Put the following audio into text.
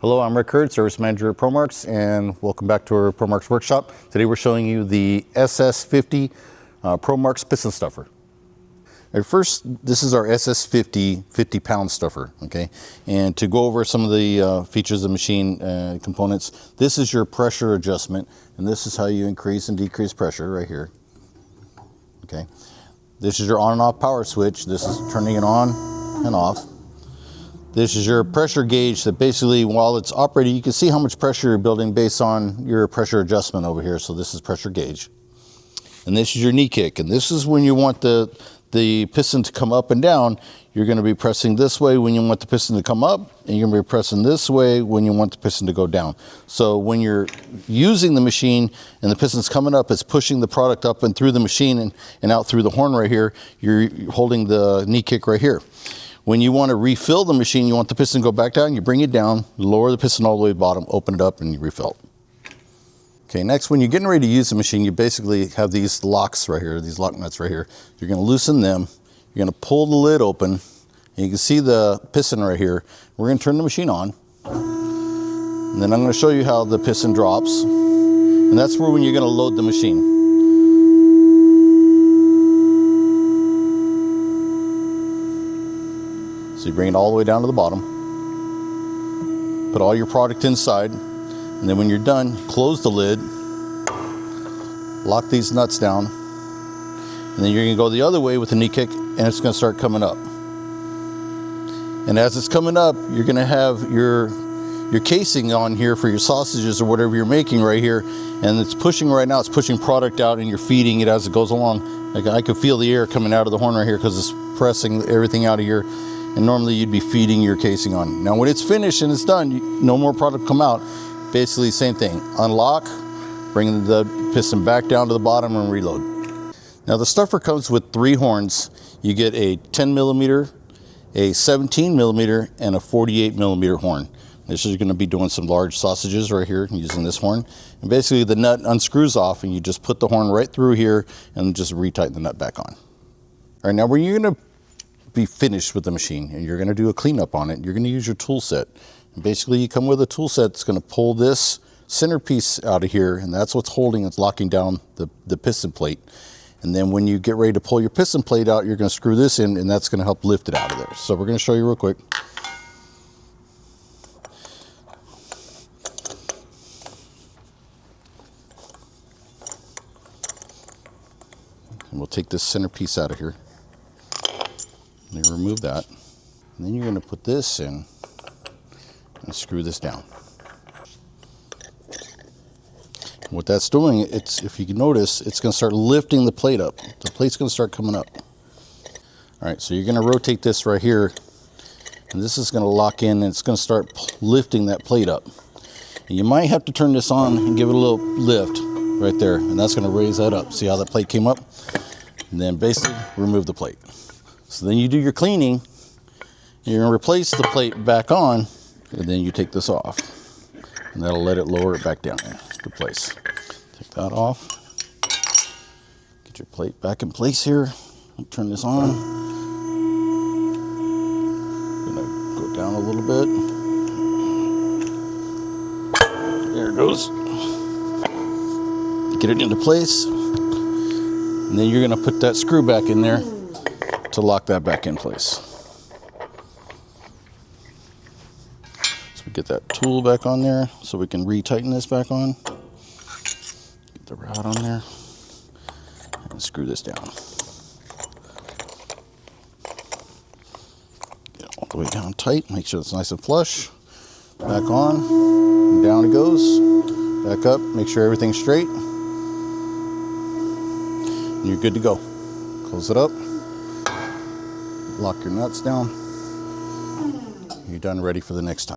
Hello, I'm Rick Hurd, Service Manager at Promarks, and welcome back to our Promarks workshop. Today we're showing you the SS-50 Promarks piston stuffer. First, this is our SS-50 50-pound stuffer, okay? And to go over some of the features of the machine components, this is your pressure adjustment, and this is how you increase and decrease pressure right here, okay? This is your on and off power switch. This is turning it on and off. This is your pressure gauge that basically, while it's operating, you can see how much pressure you're building based on your pressure adjustment over here. So this is pressure gauge. And this is your knee kick. And this is when you want the piston to come up and down. You're going to be pressing this way when you want the piston to come up, and you're going to be pressing this way when you want the piston to go down. So when you're using the machine and the piston's coming up, it's pushing the product up and through the machine and out through the horn right here. You're holding the knee kick right here. When you want to refill the machine, you want the piston to go back down, you bring it down, lower the piston all the way to the bottom, open it up, and you refill. Okay, next, when you're getting ready to use the machine, you basically have these locks right here, these lock nuts right here. You're going to loosen them, you're going to pull the lid open, and you can see the piston right here. We're going to turn the machine on, and then I'm going to show you how the piston drops, and that's where when you're going to load the machine. So you bring it all the way down to the bottom, put all your product inside, and then when you're done, close the lid, lock these nuts down, and then you're going to go the other way with the knee kick, and it's going to start coming up. And as it's coming up, you're going to have your casing on here for your sausages or whatever you're making right here, and it's pushing right now, it's pushing product out, and you're feeding it as it goes along. Like I could feel the air coming out of the horn right here because it's pressing everything out of here. And normally you'd be feeding your casing on. Now when it's finished and it's done, no more product come out. Basically same thing, unlock, bring the piston back down to the bottom and reload. Now the stuffer comes with 3 horns. You get a 10 millimeter, a 17 millimeter, and a 48 millimeter horn. This is going to be doing some large sausages right here using this horn. And basically the nut unscrews off and you just put the horn right through here and just retighten the nut back on. All right, now when you're going to be finished with the machine and you're going to do a cleanup on it, you're going to use your tool set. And basically you come with a tool set that's going to pull this centerpiece out of here, and that's what's holding, it's locking down the piston plate. And then when you get ready to pull your piston plate out, you're going to screw this in, and that's going to help lift it out of there. So we're going to show you real quick. And we'll take this centerpiece out of here. And you remove that, and then you're going to put this in and screw this down. And what that's doing, it's, if you can notice, it's going to start lifting the plate up. The plate's going to start coming up. All right, so you're going to rotate this right here, and this is going to lock in, and it's going to start lifting that plate up. And you might have to turn this on and give it a little lift right there, and that's going to raise that up. See how that plate came up? And then basically remove the plate. So then you do your cleaning, you're going to replace the plate back on, and then you take this off. And that'll let it lower it back down to place. Take that off. Get your plate back in place here. Turn this on. Going to go down a little bit. There it goes. Get it into place. And then you're going to put that screw back in there to lock that back in place. So we get that tool back on there so we can retighten this back on. Get the rod on there and screw this down. Get it all the way down tight, make sure it's nice and flush. Back on, and down it goes. Back up, make sure everything's straight. And you're good to go. Close it up. Lock your nuts down. You're done, ready for the next time.